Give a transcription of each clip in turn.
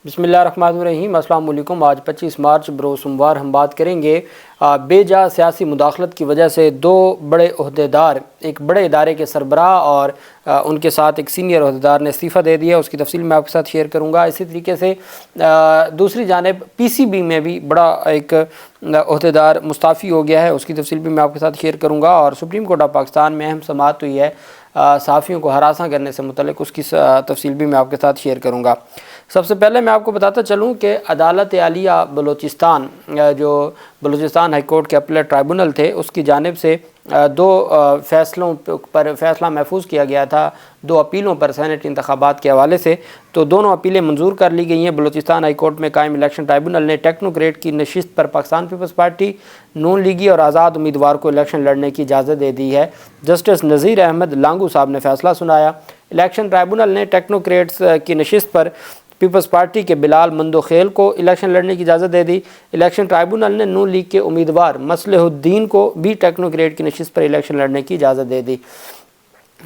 بسم اللہ الرحمن الرحیم۔ السلام علیکم۔ آج 25 مارچ بروز سوموار ہم بات کریں گے بے جا سیاسی مداخلت کی وجہ سے دو بڑے عہدیدار، ایک بڑے ادارے کے سربراہ اور ان کے ساتھ ایک سینئر عہدیدار نے استعفیٰ دے دیا۔ اس کی تفصیل میں آپ کے ساتھ شیئر کروں گا۔ اسی طریقے سے دوسری جانب پی سی بی میں بھی بڑا ایک عہدیدار مستعفی ہو گیا ہے، اس کی تفصیل بھی میں آپ کے ساتھ شیئر کروں گا۔ اور سپریم کورٹ آف پاکستان میں اہم سماعت ہوئی ہے صحافیوں کو ہراساں کرنے سے متعلق، اس کی تفصیل بھی میں آپ کے ساتھ شیئر کروں گا۔ سب سے پہلے میں آپ کو بتاتا چلوں کہ عدالت عالیہ بلوچستان، جو بلوچستان ہائی کورٹ کے اپیلیٹ ٹرائبونل تھے، اس کی جانب سے دو فیصلوں پر فیصلہ محفوظ کیا گیا تھا، دو اپیلوں پر سینٹ انتخابات کے حوالے سے۔ تو دونوں اپیلیں منظور کر لی گئی ہیں۔ بلوچستان ہائی کورٹ میں قائم الیکشن ٹرائبونل نے ٹیکنوکریٹ کی نشست پر پاکستان پیپلز پارٹی، نون لیگی اور آزاد امیدوار کو الیکشن لڑنے کی اجازت دے دی ہے۔ جسٹس نذیر احمد لانگو صاحب نے فیصلہ سنایا۔ الیکشن ٹرائبونل نے ٹیکنوکریٹس کی نشست پر پیپلز پارٹی کے بلال مندوخیل کو الیکشن لڑنے کی اجازت دے دی۔ الیکشن ٹرائبونل نے نون لیگ کے امیدوار مصلح الدین کو بھی ٹیکنوکریٹ کی نشست پر الیکشن لڑنے کی اجازت دے دی۔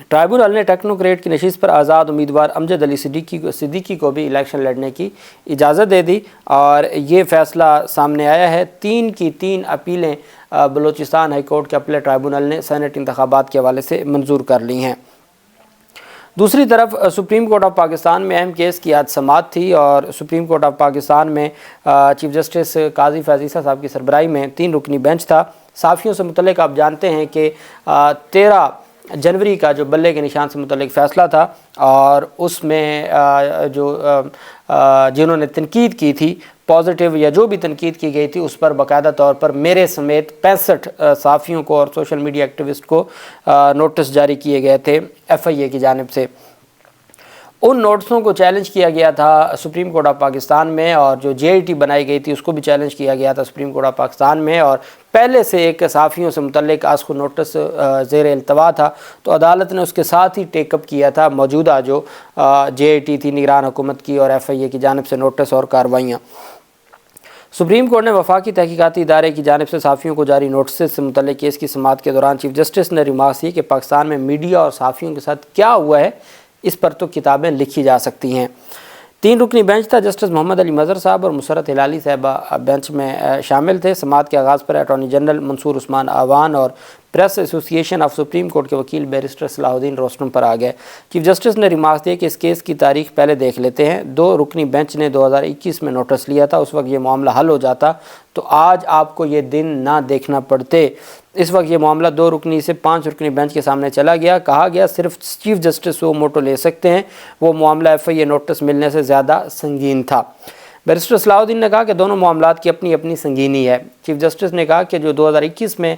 ٹرائبونل نے ٹیکنوکریٹ کی نشست پر آزاد امیدوار امجد علی صدیقی کو بھی الیکشن لڑنے کی اجازت دے دی، اور یہ فیصلہ سامنے آیا ہے۔ 3 کی 3 اپیلیں بلوچستان ہائی کورٹ کے اپیلیٹ ٹرائبونل نے سینٹ انتخابات کے حوالے سے منظور کر لی ہیں۔ دوسری طرف سپریم کورٹ آف پاکستان میں اہم کیس کی آج سماعت تھی، اور سپریم کورٹ آف پاکستان میں چیف جسٹس قاضی فیاض عیسیٰ صاحب کی سربراہی میں 3 رکنی بینچ تھا۔ صحافیوں سے متعلق آپ جانتے ہیں کہ 13 جنوری کا جو بلے کے نشان سے متعلق فیصلہ تھا، اور اس میں جنہوں نے تنقید کی تھی، پازیٹیو یا جو بھی تنقید کی گئی تھی، اس پر باقاعدہ طور پر میرے سمیت 65 صحافیوں کو اور سوشل میڈیا ایکٹیوسٹ کو نوٹس جاری کیے گئے تھے FIA کی جانب سے۔ ان نوٹسوں کو چیلنج کیا گیا تھا سپریم کورٹ آف پاکستان میں، اور جو JIT بنائی گئی تھی اس کو بھی چیلنج کیا گیا تھا سپریم کورٹ آف پاکستان میں، اور پہلے سے ایک صحافیوں سے متعلق آج کو نوٹس زیر التوا تھا، تو عدالت نے اس کے ساتھ ہی ٹیک اپ کیا تھا موجودہ جو JIT تھی نگران حکومت کی، اور FIA کی جانب سے نوٹس اور کارروائیاں۔ سپریم کورٹ نے وفاقی تحقیقاتی ادارے کی جانب سے صحافیوں کو جاری نوٹسز سے متعلق کیس کی سماعت کے دوران چیف جسٹس نے ریمارکس کی کہ پاکستان میں میڈیا اور صحافیوں کے ساتھ کیا ہوا ہے، اس پر تو کتابیں لکھی جا سکتی ہیں۔ 3 رکنی بینچ تھا۔ جسٹس محمد علی مظہر صاحب اور مسرت ہلالی صاحبہ بینچ میں شامل تھے۔ سماعت کے آغاز پر اٹارنی جنرل منصور عثمان آوان اور پریس ایسوسی ایشن آف سپریم کورٹ کے وکیل بیرسٹر صلاح الدین روسٹم پر آ گئے۔ چیف جسٹس نے ریمارکس دیا کہ اس کیس کی تاریخ پہلے دیکھ لیتے ہیں۔ 2 رکنی بینچ نے 2021 میں نوٹس لیا تھا، اس وقت یہ معاملہ حل ہو جاتا تو آج آپ کو یہ دن نہ دیکھنا پڑتے۔ اس وقت یہ معاملہ 2 رکنی سے 5 رکنی بینچ کے سامنے چلا گیا۔ کہا گیا صرف چیف جسٹس وہ موٹو لے سکتے ہیں، وہ معاملہ FIA نوٹس ملنے سے زیادہ سنگین تھا۔ بیرسٹر صلاح الدین نے کہا کہ دونوں معاملات کی اپنی اپنی سنگینی ہے۔ چیف جسٹس نے کہا کہ جو 2021 میں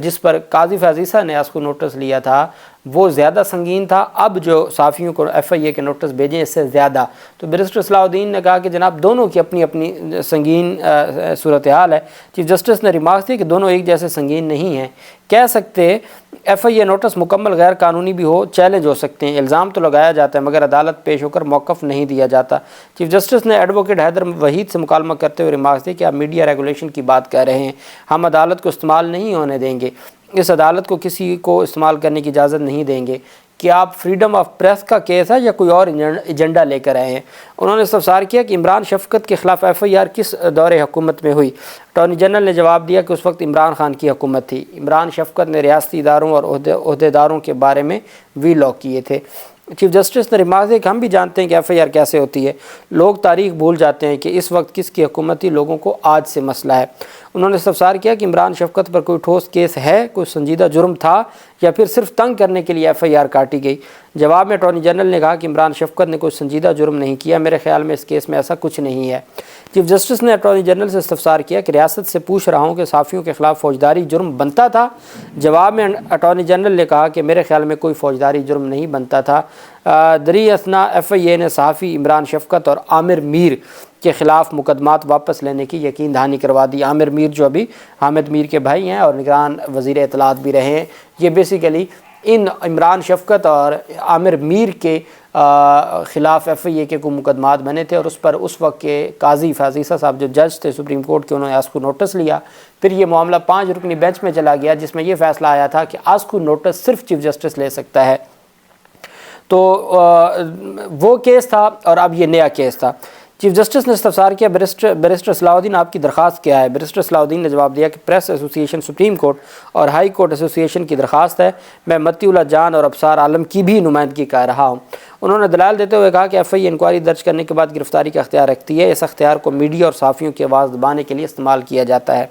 جس پر قاضی فیاض عیسیٰ نے اس کو نوٹس لیا تھا وہ زیادہ سنگین تھا، اب جو صحافیوں کو FIA کے نوٹس بھیجیں اس سے زیادہ۔ تو بیرسٹر صلاح الدین نے کہا کہ جناب دونوں کی اپنی اپنی سنگین صورتحال ہے۔ چیف جسٹس نے ریمارکس دی کہ دونوں ایک جیسے سنگین نہیں ہیں۔ کہہ سکتے FIA نوٹس مکمل غیر قانونی بھی ہو، چیلنج ہو سکتے ہیں، الزام تو لگایا جاتا ہے مگر عدالت پیش ہو کر موقف نہیں دیا جاتا۔ چیف جسٹس نے ایڈوکیٹ حیدر وحید سے مکالمہ کرتے ہوئے ریمارکس دی کہ آپ میڈیا ریگولیشن کی بات کر رہے ہیں، ہم عدالت کو استعمال نہیں ہونے دیں گے، اس عدالت کو کسی کو استعمال کرنے کی اجازت نہیں دیں گے۔ کہ آپ فریڈم آف پریس کا کیس ہے یا کوئی اور ایجنڈا لے کر آئے ہیں۔ انہوں نے استفسار کیا کہ عمران شفقت کے خلاف FIR کس دور حکومت میں ہوئی۔ اٹارنی جنرل نے جواب دیا کہ اس وقت عمران خان کی حکومت تھی۔ عمران شفقت نے ریاستی اداروں اور عہدیداروں کے بارے میں ویلاگ کیے تھے۔ چیف جسٹس نے ریمارکس دیا کہ ہم بھی جانتے ہیں کہ FIR کیسے ہوتی ہے، لوگ تاریخ بھول جاتے ہیں کہ اس وقت کس کی حکومت تھی، لوگوں کو آج سے مسئلہ ہے۔ انہوں نے استفسار کیا کہ عمران شفقت پر کوئی ٹھوس کیس ہے، کوئی سنجیدہ جرم تھا یا پھر صرف تنگ کرنے کے لیے FIR کاٹی گئی۔ جواب میں اٹارنی جنرل نے کہا کہ عمران شفقت نے کوئی سنجیدہ جرم نہیں کیا، میرے خیال میں اس کیس میں ایسا کچھ نہیں ہے۔ چیف جسٹس نے اٹارنی جنرل سے استفسار کیا کہ ریاست سے پوچھ رہا ہوں کہ صحافیوں کے خلاف فوجداری جرم بنتا تھا۔ جواب میں اٹارنی جنرل نے کہا کہ میرے خیال میں کوئی فوجداری جرم نہیں بنتا تھا۔ دری اثنا FIA نے صحافی عمران شفقت اور عامر میر کے خلاف مقدمات واپس لینے کی یقین دہانی کروا دی۔ عامر میر جو ابھی حامد میر کے بھائی ہیں اور نگران وزیر اطلاعات بھی رہے ہیں، یہ بیسیکلی ان عمران شفقت اور عامر میر کے خلاف FIA کے کوئی مقدمات بنے تھے، اور اس پر اس وقت کے قاضی فیاض عیسیٰ صاحب جو جج تھے سپریم کورٹ کے، انہوں نے آسکو نوٹس لیا۔ پھر یہ معاملہ 5 رکنی بینچ میں چلا گیا، جس میں یہ فیصلہ آیا تھا کہ آسکو نوٹس صرف چیف جسٹس لے سکتا ہے۔ تو وہ کیس تھا اور اب یہ نیا کیس تھا۔ چیف جسٹس نے استفسار کیا بیرسٹر صلاح الدین آپ کی درخواست کیا ہے؟ بیرسٹر صلاح الدین نے جواب دیا کہ پریس ایسوسی ایشن سپریم کورٹ اور ہائی کورٹ ایسوسی ایشن کی درخواست ہے، میں متی اللہ جان اور ابصار عالم کی بھی نمائندگی کر رہا ہوں۔ انہوں نے دلائل دیتے ہوئے کہا کہ ایف آئی اے انکوائری درج کرنے کے بعد گرفتاری کا اختیار رکھتی ہے، اس اختیار کو میڈیا اور صحافیوں کی آواز دبانے کے لیے استعمال کیا جاتا ہے۔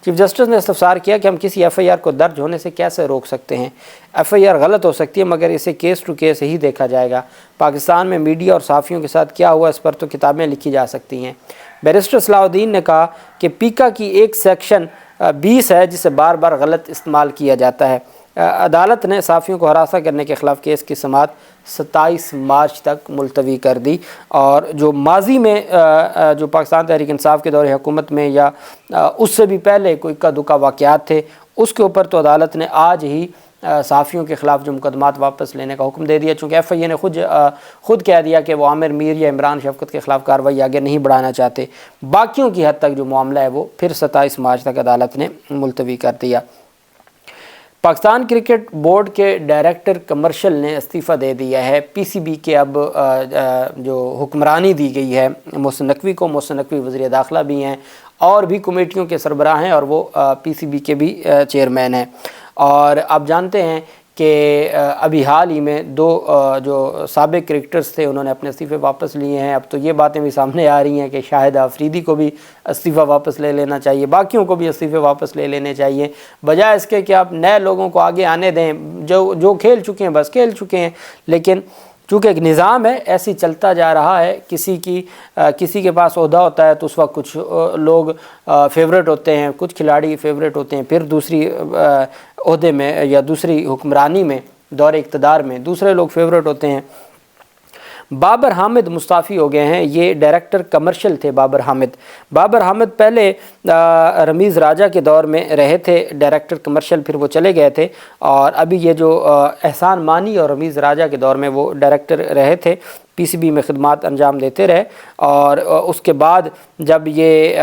چیف جسٹس نے استفسار کیا کہ ہم کسی ایف آئی آر کو درج ہونے سے کیسے روک سکتے ہیں؟ ایف آئی آر غلط ہو سکتی ہے مگر اسے کیس ٹو کیس ہی دیکھا جائے گا۔ پاکستان میں میڈیا اور صحافیوں کے ساتھ کیا ہوا اس پر تو کتابیں لکھی جا سکتی ہیں۔ بیرسٹر صلاح الدین نے کہا کہ پیکا کی ایک سیکشن 20 ہے جسے بار بار غلط استعمال کیا جاتا ہے۔ عدالت نے صحافیوں کو ہراساں کرنے کے خلاف کیس کی سماعت 27 مارچ تک ملتوی کر دی، اور جو ماضی میں جو پاکستان تحریک انصاف کے دور حکومت میں یا اس سے بھی پہلے کوئی اکا دکا واقعات تھے اس کے اوپر تو عدالت نے آج ہی صحافیوں کے خلاف جو مقدمات واپس لینے کا حکم دے دیا، چونکہ ایف آئی اے نے خود کہہ دیا کہ وہ عامر میر یا عمران شفقت کے خلاف کارروائی آگے نہیں بڑھانا چاہتے۔ باقیوں کی حد تک جو معاملہ ہے وہ پھر 27 مارچ تک عدالت نے ملتوی کر دیا۔ پاکستان کرکٹ بورڈ کے ڈائریکٹر کمرشل نے استعفیٰ دے دیا ہے۔ پی سی بی کے اب جو حکمرانی دی گئی ہے محسن نقوی کو، محسن نقوی وزیر داخلہ بھی ہیں اور بھی کمیٹیوں کے سربراہ ہیں، اور وہ پی سی بی کے بھی چیئرمین ہیں۔ اور آپ جانتے ہیں کہ ابھی حال ہی میں 2 جو سابق کرکٹرز تھے انہوں نے اپنے استعفے واپس لیے ہیں۔ اب تو یہ باتیں بھی سامنے آ رہی ہیں کہ شاہد آفریدی کو بھی استعفیٰ واپس لے لینا چاہیے، باقیوں کو بھی استعفے واپس لے لینے چاہیے، بجائے اس کے کہ آپ نئے لوگوں کو آگے آنے دیں جو کھیل چکے ہیں بس کھیل چکے ہیں۔ لیکن چونکہ ایک نظام ہے ایسی چلتا جا رہا ہے، کسی کے پاس عہدہ ہوتا ہے تو اس وقت کچھ لوگ فیوریٹ ہوتے ہیں، کچھ کھلاڑی فیوریٹ ہوتے ہیں، پھر دوسری عہدے میں یا دوسری حکمرانی میں دور اقتدار میں دوسرے لوگ فیوریٹ ہوتے ہیں۔ بابر حامد مستعفی ہو گئے ہیں، یہ ڈائریکٹر کمرشل تھے بابر حامد پہلے رمیز راجہ کے دور میں رہے تھے ڈائریکٹر کمرشل، پھر وہ چلے گئے تھے، اور ابھی یہ جو احسان مانی اور رمیز راجہ کے دور میں وہ ڈائریکٹر رہے تھے، پی سی بی میں خدمات انجام دیتے رہے، اور اس کے بعد جب یہ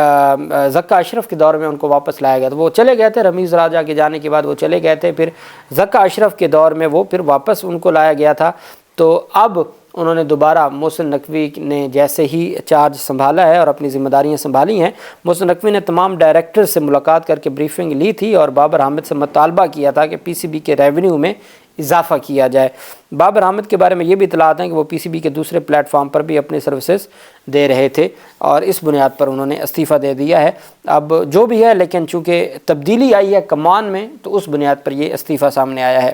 ذکا اشرف کے دور میں ان کو واپس لایا گیا تو وہ چلے گئے تھے، رمیز راجہ کے جانے کے بعد وہ چلے گئے تھے، پھر ذکا اشرف کے دور میں وہ پھر واپس ان کو لایا گیا تھا۔ تو اب انہوں نے دوبارہ محسن نقوی نے جیسے ہی چارج سنبھالا ہے اور اپنی ذمہ داریاں سنبھالی ہیں، محسن نقوی نے تمام ڈائریکٹر سے ملاقات کر کے بریفنگ لی تھی اور بابر حامد سے مطالبہ کیا تھا کہ پی سی بی کے ریونیو میں اضافہ کیا جائے۔ بابر حامد کے بارے میں یہ بھی اطلاعات ہیں کہ وہ پی سی بی کے دوسرے پلیٹ فارم پر بھی اپنی سروسز دے رہے تھے، اور اس بنیاد پر انہوں نے استعفیٰ دے دیا ہے۔ اب جو بھی ہے، لیکن چونکہ تبدیلی آئی ہے کمان میں تو اس بنیاد پر یہ استعفیٰ سامنے آیا ہے۔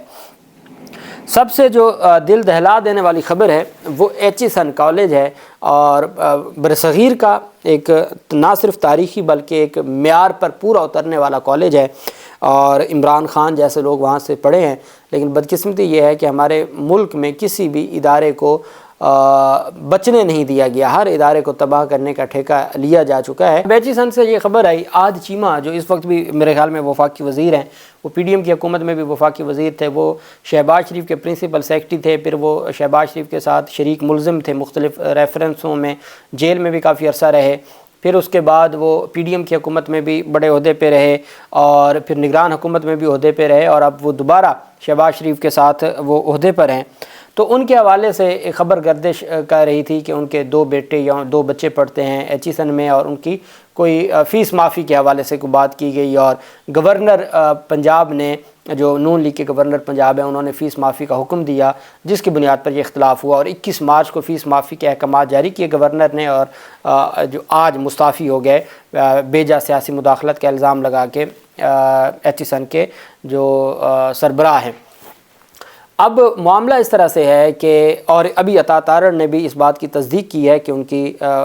سب سے جو دل دہلا دینے والی خبر ہے وہ ایچیسن کالج ہے، اور برصغیر کا ایک نہ صرف تاریخی بلکہ ایک معیار پر پورا اترنے والا کالج ہے، اور عمران خان جیسے لوگ وہاں سے پڑھے ہیں، لیکن بدقسمتی یہ ہے کہ ہمارے ملک میں کسی بھی ادارے کو بچنے نہیں دیا گیا، ہر ادارے کو تباہ کرنے کا ٹھیکہ لیا جا چکا ہے۔ ایچیسن سے یہ خبر آئی، عاد چیمہ جو اس وقت بھی میرے خیال میں وفاقی وزیر ہیں، وہ پی ڈی ایم کی حکومت میں بھی وفاقی وزیر تھے، وہ شہباز شریف کے پرنسپل سیکرٹری تھے، پھر وہ شہباز شریف کے ساتھ شریک ملزم تھے مختلف ریفرنسوں میں، جیل میں بھی کافی عرصہ رہے، پھر اس کے بعد وہ پی ڈی ایم کی حکومت میں بھی بڑے عہدے پہ رہے، اور پھر نگران حکومت میں بھی عہدے پہ رہے، اور اب وہ دوبارہ شہباز شریف کے ساتھ وہ عہدے پر ہیں۔ تو ان کے حوالے سے ایک خبر گردش کر رہی تھی کہ ان کے 2 بیٹے یا 2 بچے پڑھتے ہیں ایچیسن میں، اور ان کی کوئی فیس معافی کے حوالے سے کوئی بات کی گئی، اور گورنر پنجاب نے، جو نون لیگ کے گورنر پنجاب ہیں، انہوں نے فیس معافی کا حکم دیا، جس کی بنیاد پر یہ اختلاف ہوا، اور 21 مارچ کو فیس معافی کے احکامات جاری کیے گورنر نے، اور جو آج مستعفی ہو گئے بیجا سیاسی مداخلت کا الزام لگا کے ایچیسن کے جو سربراہ ہیں۔ اب معاملہ اس طرح سے ہے کہ، اور ابھی عطا تارڑ نے بھی اس بات کی تصدیق کی ہے کہ ان کی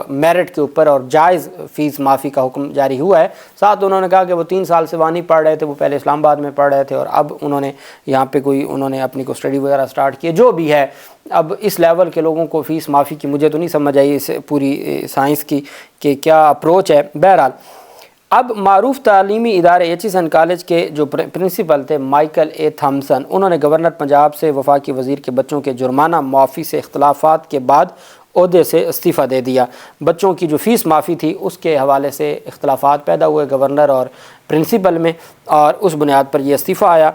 میرٹ کے اوپر اور جائز فیس معافی کا حکم جاری ہوا ہے۔ ساتھ انہوں نے کہا کہ وہ 3 سال سے وہاں نہیں پڑھ رہے تھے، وہ پہلے اسلام آباد میں پڑھ رہے تھے، اور اب انہوں نے یہاں پہ انہوں نے اپنی اسٹڈی وغیرہ سٹارٹ کی، جو بھی ہے۔ اب اس لیول کے لوگوں کو فیس معافی کی مجھے تو نہیں سمجھ آئی اس پوری سائنس کی کہ کیا اپروچ ہے۔ بہرحال اب معروف تعلیمی ادارے ایچیسن کالج کے جو پرنسپل تھے مائیکل اے تھامسن، انہوں نے گورنر پنجاب سے وفاقی وزیر کے بچوں کے جرمانہ معافی سے اختلافات کے بعد عہدے سے استعفیٰ دے دیا۔ بچوں کی جو فیس معافی تھی اس کے حوالے سے اختلافات پیدا ہوئے گورنر اور پرنسپل میں، اور اس بنیاد پر یہ استعفیٰ آیا۔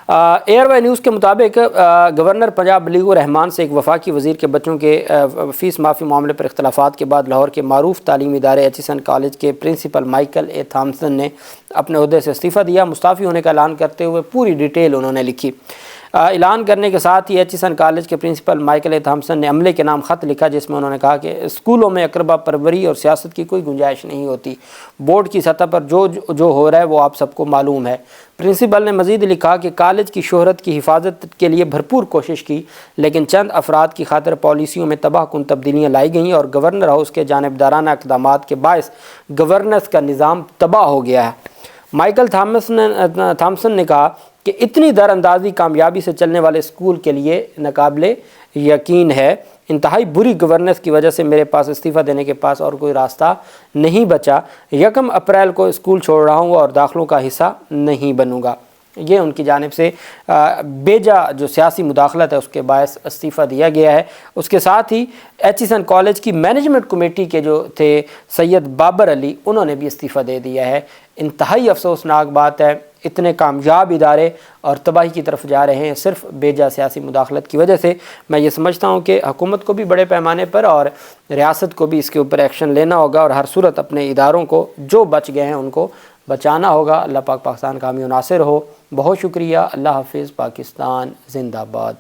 ایئر وائی نیوز کے مطابق گورنر پنجاب ولی الرحمان سے ایک وفاقی وزیر کے بچوں کے فیس معافی معاملے پر اختلافات کے بعد لاہور کے معروف تعلیمی ادارے ایچیسن کالج کے پرنسپل مائیکل اے تھامسن نے اپنے عہدے سے استعفیٰ دیا۔ مستعفی ہونے کا اعلان کرتے ہوئے پوری ڈیٹیل انہوں نے لکھی۔ اعلان کرنے کے ساتھ ہی ایچیسن کالج کے پرنسپل مائیکل اے تھامسن نے عملے کے نام خط لکھا، جس میں انہوں نے کہا کہ اسکولوں میں اقربا پروری اور سیاست کی کوئی گنجائش نہیں ہوتی۔ بورڈ کی سطح پر جو ہو رہا ہے وہ آپ سب کو معلوم ہے۔ پرنسپل نے مزید لکھا کہ کالج کی شہرت کی حفاظت کے لیے بھرپور کوشش کی، لیکن چند افراد کی خاطر پالیسیوں میں تباہ کن تبدیلیاں لائی گئیں اور گورنر ہاؤس کے جانبدارانہ اقدامات کے باعث گورننس کا نظام تباہ ہو گیا ہے۔ مائیکل تھامسن نے کہا کہ اتنی در اندازی کامیابی سے چلنے والے اسکول کے لیے ناقابل یقین ہے۔ انتہائی بری گورننس کی وجہ سے میرے پاس استعفیٰ دینے کے پاس اور کوئی راستہ نہیں بچا۔ 1 اپریل کو اسکول چھوڑ رہا ہوں اور داخلوں کا حصہ نہیں بنوں گا۔ یہ ان کی جانب سے بیجا جو سیاسی مداخلت ہے اس کے باعث استعفیٰ دیا گیا ہے۔ اس کے ساتھ ہی ایچیسن کالج کی مینجمنٹ کمیٹی کے جو تھے سید بابر علی، انہوں نے بھی استعفیٰ دے دیا ہے۔ انتہائی افسوسناک بات ہے، اتنے کامیاب ادارے اور تباہی کی طرف جا رہے ہیں صرف بیجا سیاسی مداخلت کی وجہ سے۔ میں یہ سمجھتا ہوں کہ حکومت کو بھی بڑے پیمانے پر اور ریاست کو بھی اس کے اوپر ایکشن لینا ہوگا اور ہر صورت اپنے اداروں کو جو بچ گئے ہیں ان کو بچانا ہوگا۔ اللہ پاک پاکستان کا حامی و ناصر ہو۔ بہت شکریہ۔ اللہ حافظ۔ پاکستان زندہ باد۔